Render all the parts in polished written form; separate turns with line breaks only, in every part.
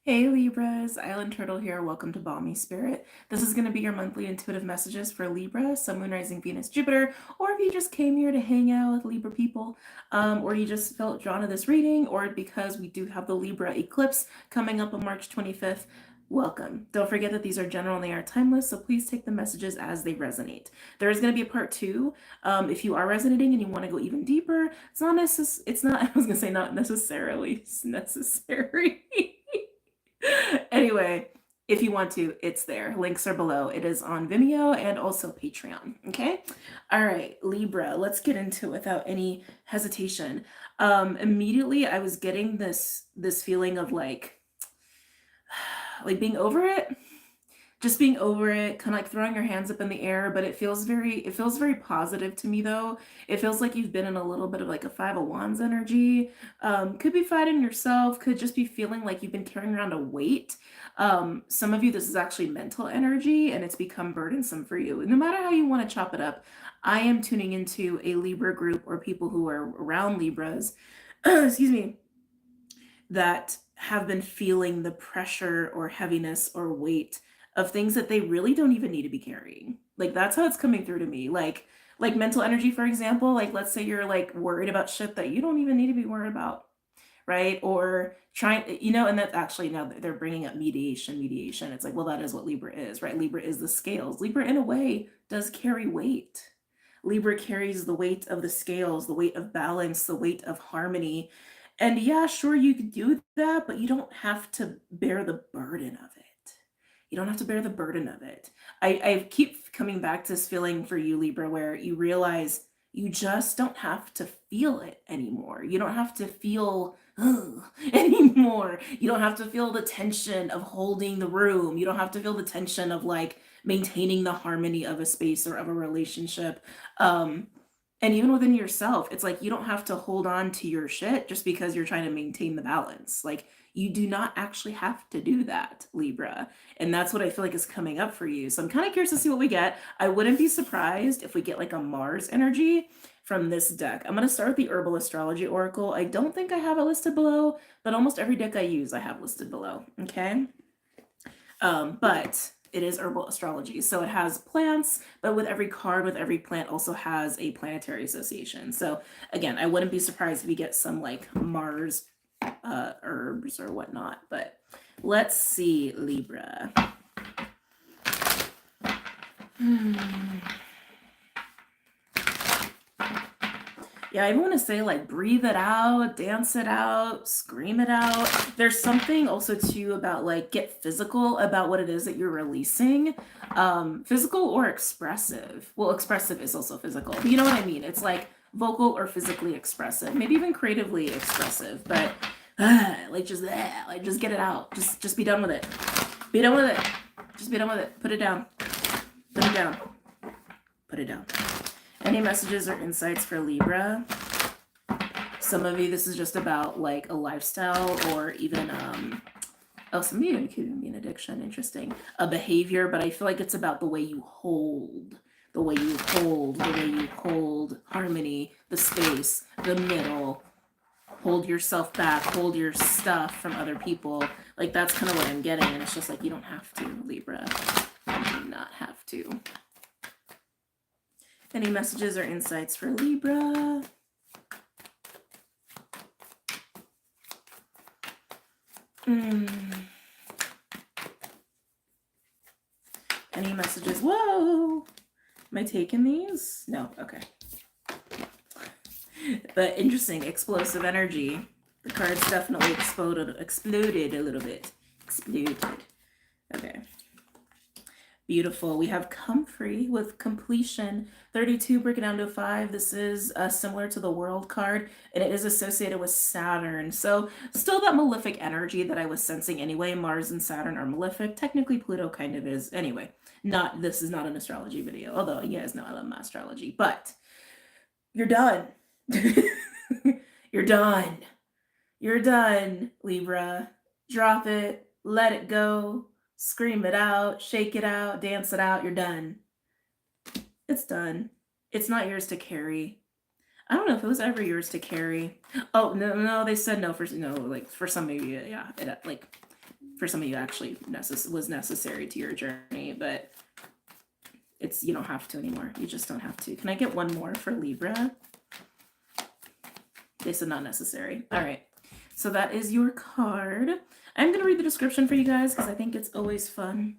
Hey Libras, Island Turtle here. Welcome to BOMISpirit. This is going to be your monthly intuitive messages for Libra, Sun, Moon, Rising, Venus, Jupiter, or if you just came here to hang out with Libra people, or you just felt drawn to this reading, or because we do have the Libra eclipse coming up on March 25th, welcome. Don't forget that these are general and they are timeless, so please take the messages as they resonate. There is going to be a part two. If you are resonating and you want to go even deeper, it's not I was going to say not necessarily necessary. Anyway, if you want to, it's there. Links are below. It is on Vimeo and also Patreon. Okay. All right, Libra, let's get into it without any hesitation. Immediately I was getting this feeling of like being over it. Just being over it, kind of like throwing your hands up in the air, but it feels very positive to me though. It feels like you've been in a little bit of like a Five of Wands energy. Could be fighting yourself, could just be feeling like you've been carrying around a weight. Some of you, this is actually mental energy and it's become burdensome for you. No matter how you want to chop it up, I am tuning into a Libra group or people who are around Libras, excuse me, that have been feeling the pressure or heaviness or weight of things that they really don't even need to be carrying. Like that's how it's coming through to me. Like mental energy, for example, like let's say you're like worried about shit that you don't even need to be worried about, right? Or trying, and that's actually now they're bringing up mediation. It's like, well, that is what Libra is, right? Libra is the scales. Libra in a way does carry weight. Libra carries the weight of the scales, the weight of balance, the weight of harmony. And yeah, sure, you could do that, but you don't have to bear the burden of it. You don't have to bear the burden of it. I keep coming back to this feeling for you, Libra, where you realize you just don't have to feel it anymore. You don't have to feel anymore. You don't have to feel the tension of holding the room. You don't have to feel the tension of like maintaining the harmony of a space or of a relationship. And even within yourself, it's like you don't have to hold on to your shit just because you're trying to maintain the balance. Like you do not actually have to do that, Libra. And that's what I feel like is coming up for you. So I'm kind of curious to see what we get. I wouldn't be surprised if we get like a Mars energy from this deck. I'm going to start with the Herbal Astrology Oracle. I don't think I have it listed below, but almost every deck I use, I have listed below. Okay. But it is herbal astrology. So it has plants, but with every card, with every plant also has a planetary association. So again, I wouldn't be surprised if we get some like Mars herbs or whatnot, but let's see, Libra. Yeah, I even want to say like breathe it out, dance it out, scream it out. There's something also too about like get physical about what it is that you're releasing. Physical or expressive. Well, expressive is also physical. But you know what I mean? It's like vocal or physically expressive, maybe even creatively expressive, but just get it out. Just be done with it. Be done with it. Just be done with it. Put it down. Put it down. Put it down. Any messages or insights for Libra? Some of you, this is just about like a lifestyle or even, some of you it could even be an addiction, interesting. A behavior, but I feel like it's about the way you hold, harmony, the space, the middle, hold yourself back, hold your stuff from other people. Like that's kind of what I'm getting. And it's just like, you don't have to, Libra. You do not have to. Any messages or insights for Libra? Any messages? Whoa! Am I taking these? No, okay. But interesting, explosive energy. The cards definitely exploded a little bit. Exploded. Okay. Beautiful. We have Comfrey with completion. 32, break it down to 5. This is similar to the World card, and it is associated with Saturn. So still that malefic energy that I was sensing anyway. Mars and Saturn are malefic. Technically, Pluto kind of is. Anyway, this is not an astrology video, although you guys know I love my astrology. But you're done. You're done. You're done, Libra. Drop it. Let it go. Scream it out, shake it out, dance it out, you're done. It's done. It's not yours to carry. I don't know if it was ever yours to carry. Oh, no, they said no for some maybe, yeah. for some of you actually was necessary to your journey, but you don't have to anymore. You just don't have to. Can I get one more for Libra? They said not necessary. All right. So that is your card. I'm going to read the description for you guys because I think it's always fun.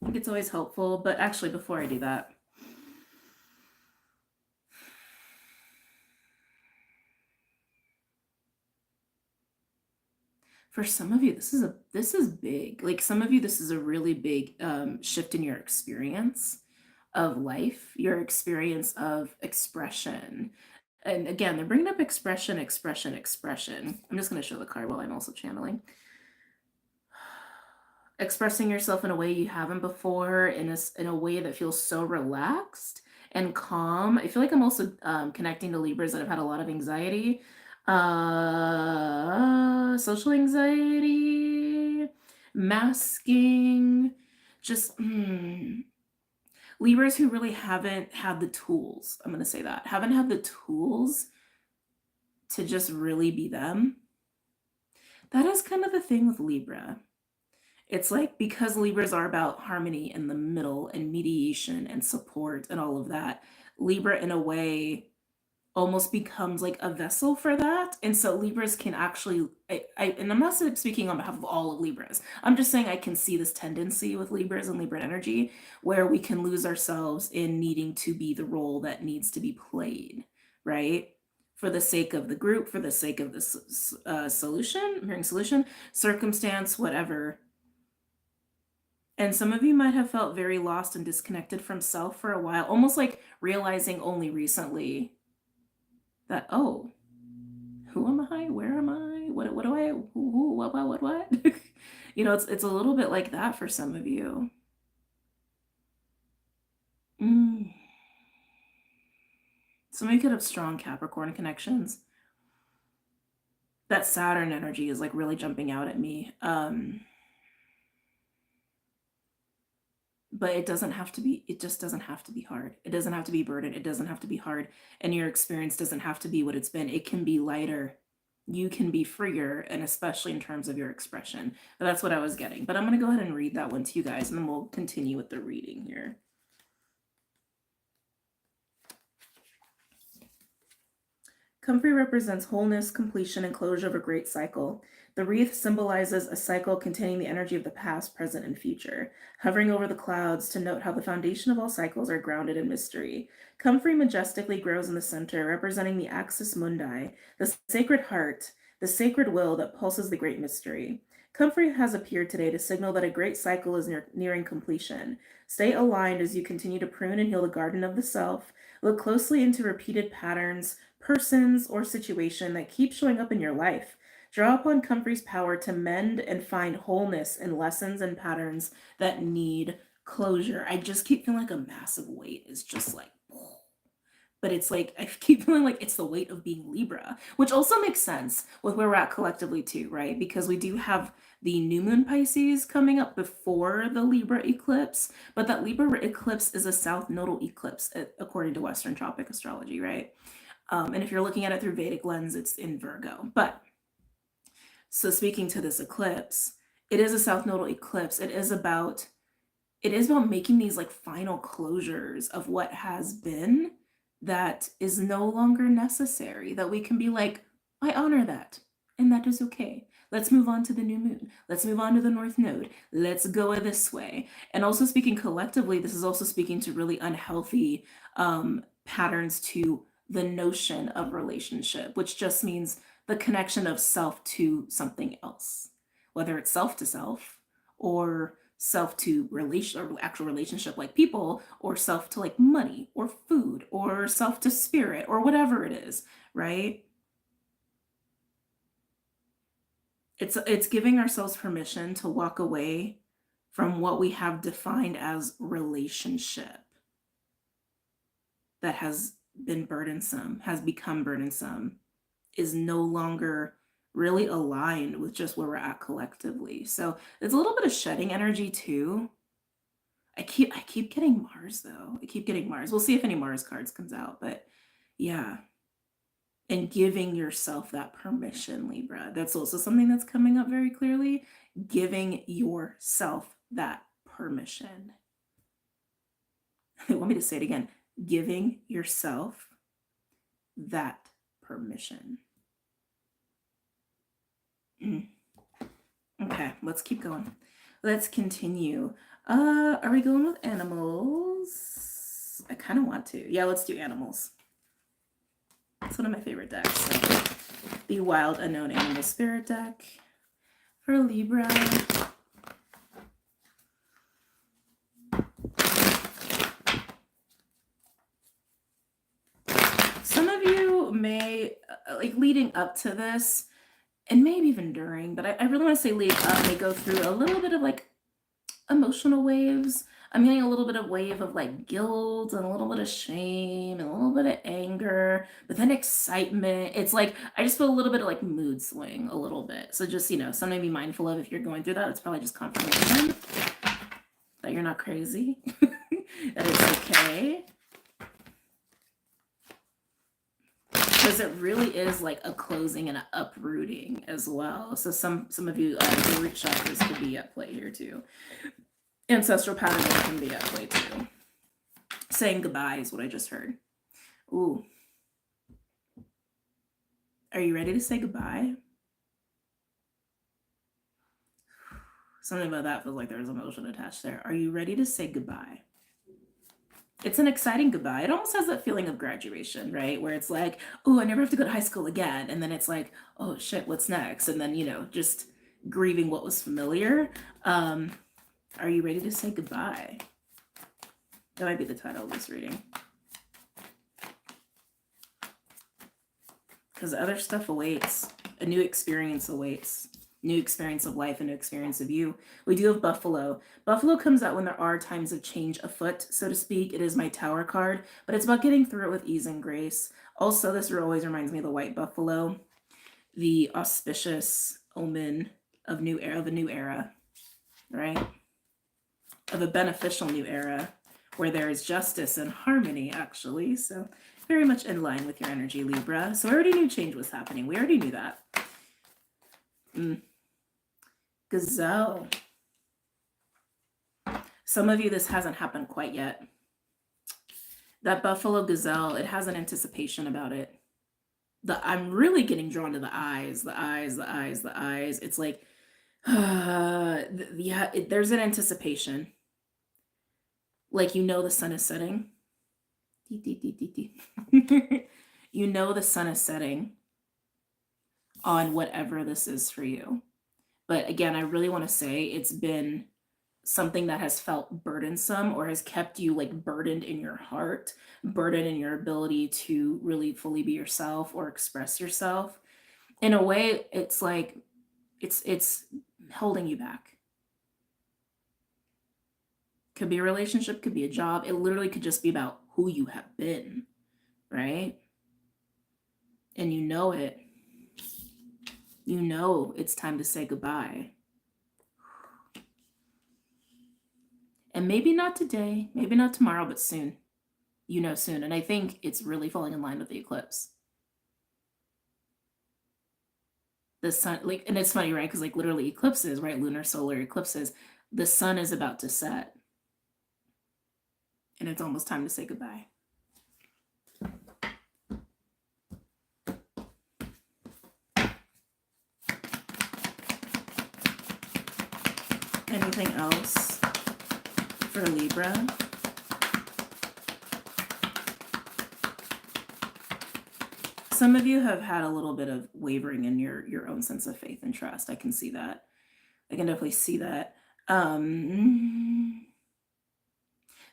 I think it's always helpful. But actually, before I do that, for some of you, this is big. Like some of you, this is a really big shift in your experience of life, your experience of expression. And again, they're bringing up expression, expression, expression. I'm just going to show the card while I'm also channeling. Expressing yourself in a way you haven't before, in a way that feels so relaxed and calm. I feel like I'm also connecting to Libras that have had a lot of anxiety, social anxiety, masking, just Libras who really haven't had the tools. I'm going to say that. Haven't had the tools to just really be them. That is kind of the thing with Libra. It's like, because Libras are about harmony in the middle and mediation and support and all of that, Libra in a way almost becomes like a vessel for that. And so Libras can actually, and I'm not speaking on behalf of all of Libras. I'm just saying I can see this tendency with Libras and Libra energy where we can lose ourselves in needing to be the role that needs to be played, right? For the sake of the group, for the sake of the solution, I'm hearing solution, circumstance, whatever. And some of you might have felt very lost and disconnected from self for a while, almost like realizing only recently that, oh, who am I? Where am I? What do I, who, what? You know, it's a little bit like that for some of you. Some of you could have strong Capricorn connections. That Saturn energy is like really jumping out at me. But it doesn't have to be, it just doesn't have to be hard. It doesn't have to be burdened. It doesn't have to be hard. And your experience doesn't have to be what it's been. It can be lighter. You can be freer, and especially in terms of your expression. But that's what I was getting. But I'm going to go ahead and read that one to you guys, and then we'll continue with the reading here. Comfrey represents wholeness, completion, and closure of a great cycle. The wreath symbolizes a cycle containing the energy of the past, present, and future, hovering over the clouds to note how the foundation of all cycles are grounded in mystery. Comfrey majestically grows in the center, representing the axis mundi, the sacred heart, the sacred will that pulses the great mystery. Comfrey has appeared today to signal that a great cycle is nearing completion. Stay aligned as you continue to prune and heal the garden of the self. Look closely into repeated patterns, persons, or situation that keep showing up in your life. Draw upon Comfrey's power to mend and find wholeness in lessons and patterns that need closure. I just keep feeling like a massive weight is just like, but it's like, I keep feeling like it's the weight of being Libra, which also makes sense with where we're at collectively too, right? Because we do have the new moon Pisces coming up before the Libra eclipse, but that Libra eclipse is a south nodal eclipse according to Western tropic astrology, right? And if you're looking at it through Vedic lens, it's in Virgo. But so speaking to this eclipse, it is a south nodal eclipse. It is about making these like final closures of what has been that is no longer necessary, that we can be like, I honor that, and that is okay. Let's move on to the new moon. Let's move on to the north node. Let's go this way. And also speaking collectively, this is also speaking to really unhealthy patterns to the notion of relationship, which just means the connection of self to something else, whether it's self to self or self to relation or actual relationship like people, or self to like money or food, or self to spirit, or whatever it is, right? It's giving ourselves permission to walk away from what we have defined as relationship that has been burdensome, has become burdensome, is no longer really aligned with just where we're at collectively. So it's a little bit of shedding energy too. I keep getting Mars though. I keep getting Mars. We'll see if any Mars cards comes out, but yeah. and giving yourself that permission, Libra. That's also something that's coming up very clearly. Giving yourself that permission. They want me to say it again. Giving yourself that permission. Okay, let's keep going. Let's continue. Are we going with animals? I kind of want to. Yeah, let's do animals. It's one of my favorite decks. So the Wild Unknown Animal Spirit deck for Libra. Some of you may, like leading up to this, and maybe even during, but I really want to say lead up, may go through a little bit of like emotional waves. I'm getting a little bit of wave of like guilt and a little bit of shame and a little bit of anger, but then excitement. It's like, I just feel a little bit of like mood swing a little bit. So just, something to be mindful of if you're going through that. It's probably just confirmation that you're not crazy, that it's okay. Because it really is like a closing and an uprooting as well. So some of you, the root chakras could be at play here too. Ancestral patterns can be at play too. Saying goodbye is what I just heard. Ooh. Are you ready to say goodbye? Something about that feels like there's emotion attached there. Are you ready to say goodbye? It's an exciting goodbye. It almost has that feeling of graduation, right? Where it's like, oh, I never have to go to high school again. And then it's like, oh shit, what's next? And then, just grieving what was familiar. Are you ready to say goodbye? That might be the title of this reading. Because other stuff awaits. A new experience awaits. New experience of life, a new experience of you. We do have Buffalo. Buffalo comes out when there are times of change afoot, so to speak. It is my Tower card, but it's about getting through it with ease and grace. Also, this always reminds me of the White Buffalo, the auspicious omen of a new era, right? Of a beneficial new era where there is justice and harmony, actually. So very much in line with your energy, Libra. So I already knew change was happening. We already knew that. Gazelle. Some of you, this hasn't happened quite yet. That Buffalo Gazelle, it has an anticipation about it. I'm really getting drawn to the eyes. It's like, yeah, there's an anticipation. Like, the sun is setting. The sun is setting on whatever this is for you. But again, I really want to say it's been something that has felt burdensome or has kept you like burdened in your heart, burdened in your ability to really fully be yourself or express yourself. In a way, it's like it's holding you back. Could be a relationship, could be a job. It literally could just be about who you have been, right? And you know it. You know it's time to say goodbye. And maybe not today, maybe not tomorrow, but soon. Soon. And I think it's really falling in line with the eclipse. The sun, and it's funny, right? Because literally eclipses, right? Lunar, solar eclipses, the sun is about to set. And it's almost time to say goodbye. Anything else for Libra? Some of you have had a little bit of wavering in your own sense of faith and trust. I can see that. I can definitely see that. I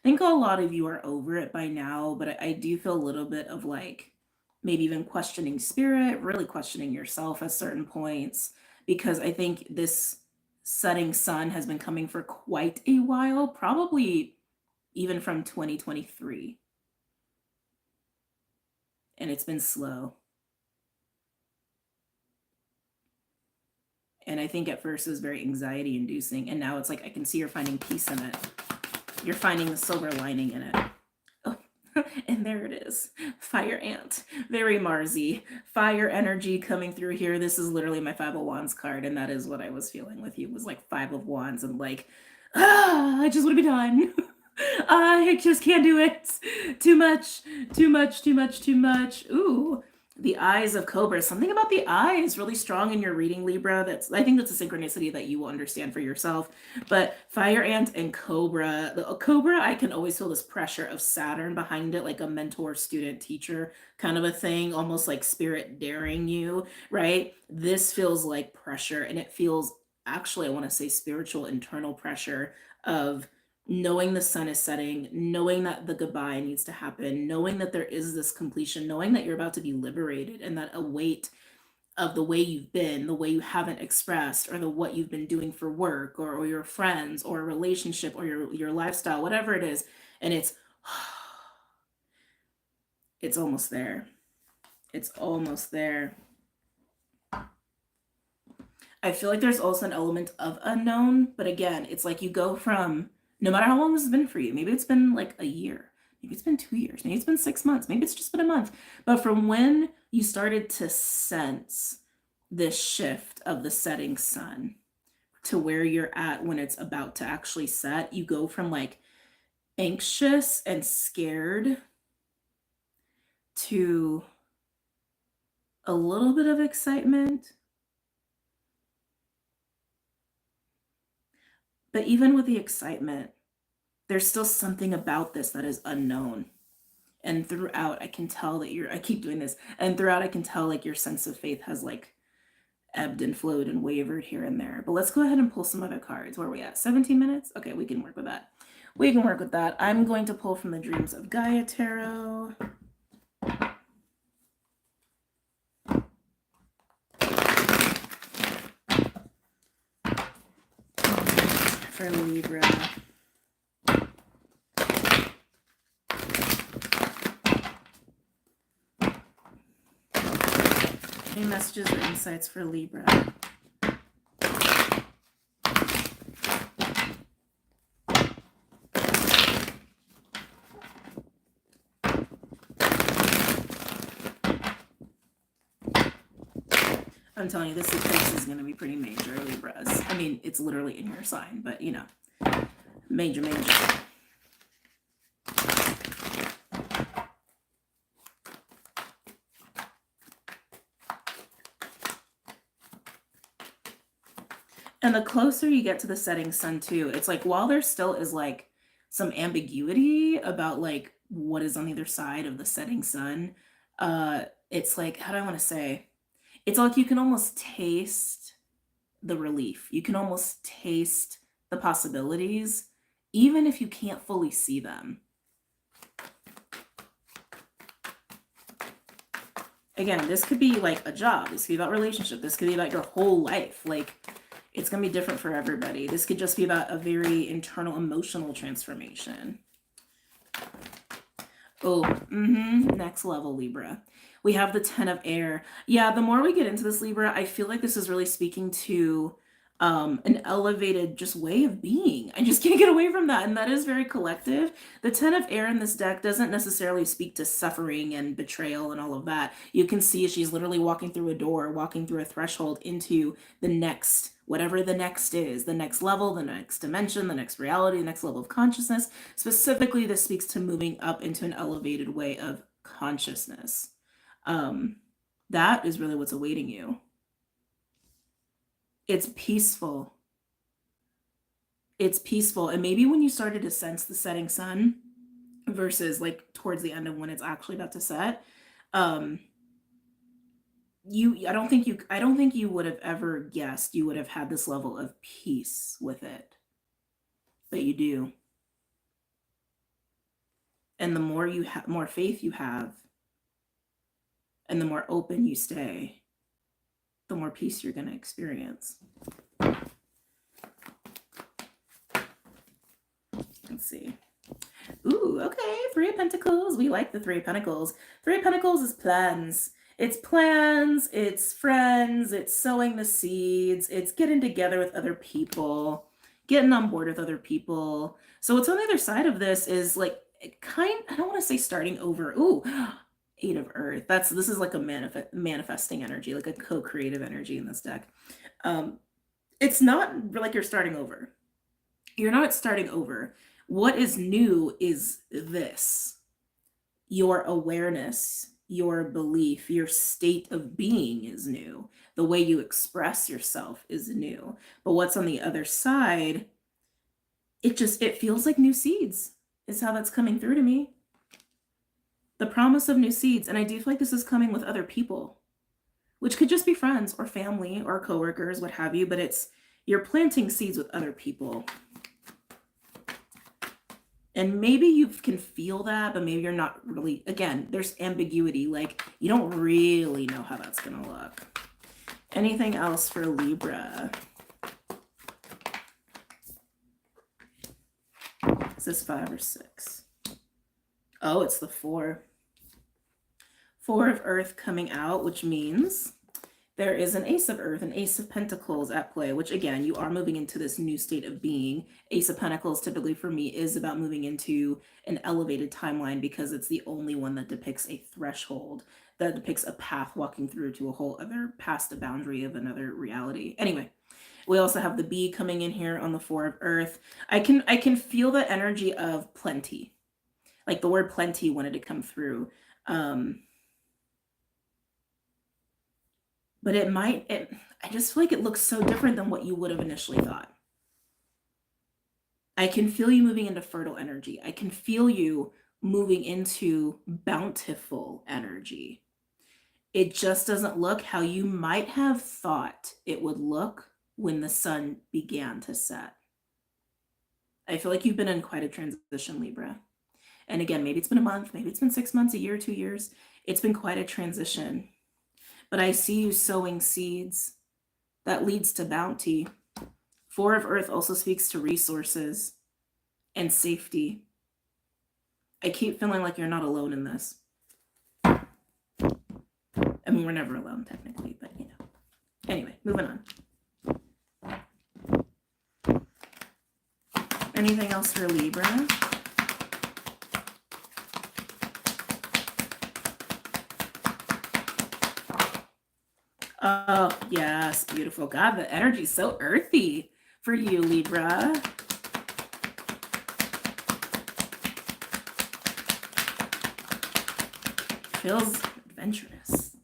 think a lot of you are over it by now, but I do feel a little bit of maybe even questioning spirit, really questioning yourself at certain points, because I think this setting sun has been coming for quite a while, probably even from 2023. And it's been slow. And I think at first it was very anxiety inducing. And now it's like, I can see you're finding peace in it. You're finding the silver lining in it. Oh, And there it is. Fire ant. Very Marsy. Fire energy coming through here. This is literally my Five of Wands card, and that is what I was feeling with you. It was like Five of Wands and like, I just want to be done. I just can't do it. Too much, too much, too much, too much. Ooh, the eyes of Cobra. Something about the eyes really strong in your reading, Libra. I think that's a synchronicity that you will understand for yourself. But Fire Ant and Cobra. The Cobra, I can always feel this pressure of Saturn behind it, like a mentor, student, teacher kind of a thing, almost like spirit daring you, right? This feels like pressure, and it feels actually, I want to say spiritual internal pressure of knowing the sun is setting, knowing that the goodbye needs to happen, knowing that there is this completion, knowing that you're about to be liberated, and that a weight of the way you've been, the way you haven't expressed, or the what you've been doing for work or your friends or a relationship or your lifestyle, whatever it is, and it's almost there. It's almost there. I feel like there's also an element of unknown, but again, it's like you go from, no matter how long this has been for you, maybe it's been like a year, maybe it's been 2 years, maybe it's been 6 months, maybe it's just been a month, but from when you started to sense this shift of the setting sun to where you're at when it's about to actually set, you go from like anxious and scared to a little bit of excitement. But even with the excitement, there's still something about this that is unknown. And throughout, I can tell that I keep doing this, and throughout, I can tell like your sense of faith has like ebbed and flowed and wavered here and there. But let's go ahead and pull some other cards. Where are we at? 17 minutes? Okay, we can work with that. We can work with that. I'm going to pull from the Dreams of Gaia Tarot. For Libra. Any messages or insights for Libra? I'm telling you, this eclipse is going to be pretty major, Libras. I mean, it's literally in your sign, but you know, major, major. And the closer you get to the setting sun too, it's like while there still is like some ambiguity about like what is on the other side of the setting sun, it's like, how do I want to say? It's like you can almost taste the relief. You can almost taste the possibilities, even if you can't fully see them. Again, this could be like a job. This could be about relationship. This could be about your whole life. Like, it's going to be different for everybody. This could just be about a very internal emotional transformation. Oh, next level, Libra. We have the 10 of air. Yeah, the more we get into this, Libra, I feel like this is really speaking to an elevated just way of being. I just can't get away from that. And that is very collective. The 10 of air in this deck doesn't necessarily speak to suffering and betrayal and all of that. You can see she's literally walking through a door, walking through a threshold into the next, whatever the next is, the next level, the next dimension, the next reality, the next level of consciousness. Specifically, this speaks to moving up into an elevated way of consciousness. That is really what's awaiting you. It's peaceful. It's peaceful. And maybe when you started to sense the setting sun versus like towards the end of when it's actually about to set, I don't think you would have ever guessed you would have had this level of peace with it. But you do. And the more you have, more faith you have, and the more open you stay, the more peace you're going to experience. Let's see. Ooh, okay. 3 of Pentacles. We like the 3 of Pentacles. 3 of Pentacles is plans. It's plans, it's friends, it's sowing the seeds, it's getting together with other people, getting on board with other people. So what's on the other side of this is like, I don't want to say starting over. Ooh, Eight of Earth. This is like a manifesting energy, like a co-creative energy in this deck. It's not like you're starting over. You're not starting over. What is new is this: your awareness, your belief, your state of being is new. The way you express yourself is new. But what's on the other side, it feels like new seeds is how that's coming through to me. The promise of new seeds. And I do feel like this is coming with other people, which could just be friends or family or coworkers, what have you, but you're planting seeds with other people. And maybe you can feel that, but maybe you're not really, again, there's ambiguity. Like, you don't really know how that's going to look. Anything else for Libra? Is this 5 or 6? Oh, it's the 4. 4 of Earth coming out, which means there is an Ace of Earth, an Ace of Pentacles at play, which again, you are moving into this new state of being. Ace of Pentacles typically for me is about moving into an elevated timeline because it's the only one that depicts a threshold, that depicts a path walking through to a whole other, past the boundary of another reality. Anyway, we also have the Bee coming in here on the 4 of Earth. I can feel the energy of plenty. Like the word plenty wanted to come through. But I just feel like it looks so different than what you would have initially thought. I can feel you moving into fertile energy. I can feel you moving into bountiful energy. It just doesn't look how you might have thought it would look when the sun began to set. I feel like you've been in quite a transition, Libra. And again, maybe it's been a month, maybe it's been 6 months, a year, 2 years. It's been quite a transition. But I see you sowing seeds that leads to bounty. 4 of Earth also speaks to resources and safety. I keep feeling like you're not alone in this. I mean, we're never alone technically, but you know. Anyway, moving on. Anything else for Libra? Oh, yes, beautiful. God, the energy's so earthy for you, Libra. Feels adventurous.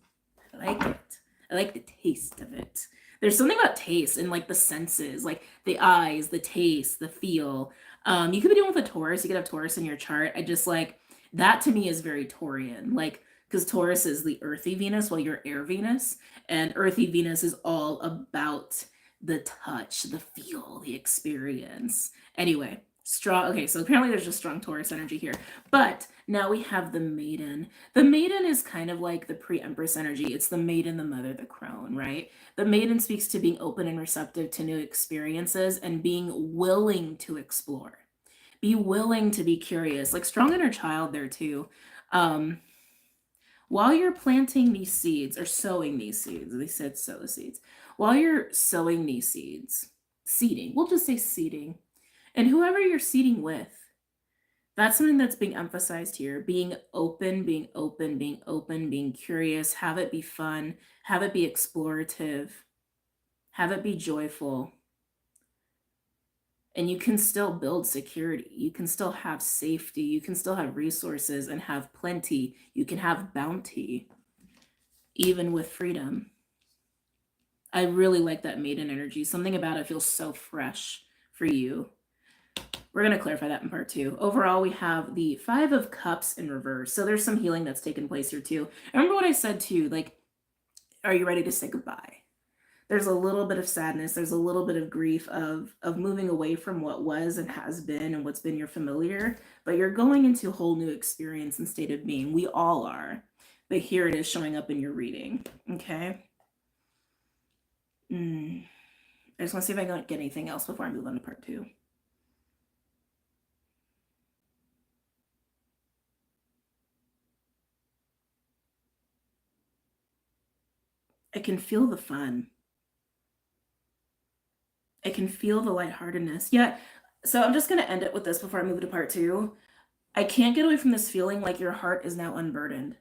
I like it. I like the taste of it. There's something about taste and like the senses, like the eyes, the taste, the feel. You could be dealing with a Taurus. You could have Taurus in your chart. I just like that to me is very Taurian. Like, because Taurus is the earthy Venus while you're air Venus. And earthy Venus is all about the touch, the feel, the experience. Anyway, strong. Okay, so apparently there's just strong Taurus energy here. But now we have the Maiden. The Maiden is kind of like the pre-Empress energy. It's the Maiden, the Mother, the Crone, right? The Maiden speaks to being open and receptive to new experiences and being willing to explore. Be willing to be curious. Like strong inner child there too. While you're planting these seeds or sowing these seeds, they said sow the seeds. While you're sowing these seeds, seeding, we'll just say seeding, and whoever you're seeding with, that's something that's being emphasized here. Being open, being open, being open, being curious, have it be fun, have it be explorative, have it be joyful. And you can still build security. You can still have safety. You can still have resources and have plenty. You can have bounty, even with freedom. I really like that Maiden energy. Something about it feels so fresh for you. We're going to clarify that in part 2. Overall, we have the 5 of Cups in reverse. So there's some healing that's taken place here too. Remember what I said too, like, are you ready to say goodbye? There's a little bit of sadness. There's a little bit of grief of moving away from what was and has been and what's been your familiar, but you're going into a whole new experience and state of being. We all are, but here it is showing up in your reading. Okay. I just want to see if I can get anything else before I move on to part 2. I can feel the fun. I can feel the lightheartedness. Yeah. So I'm just going to end it with this before I move to part 2. I can't get away from this feeling like your heart is now unburdened.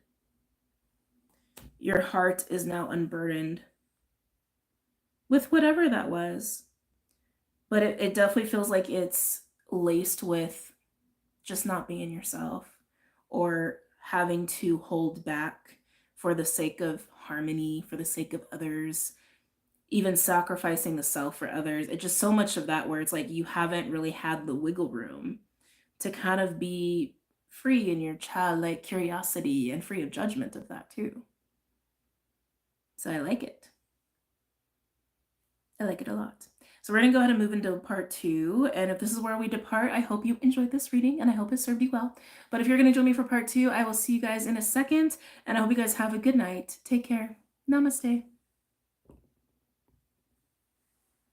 Your heart is now unburdened with whatever that was. But it definitely feels like it's laced with just not being yourself or having to hold back for the sake of harmony, for the sake of others, even sacrificing the self for others. It's just so much of that where it's like you haven't really had the wiggle room to kind of be free in your childlike curiosity and free of judgment of that too. So I like it. I like it a lot. So we're going to go ahead and move into part 2. And if this is where we depart, I hope you enjoyed this reading and I hope it served you well. But if you're going to join me for part 2, I will see you guys in a second. And I hope you guys have a good night. Take care. Namaste.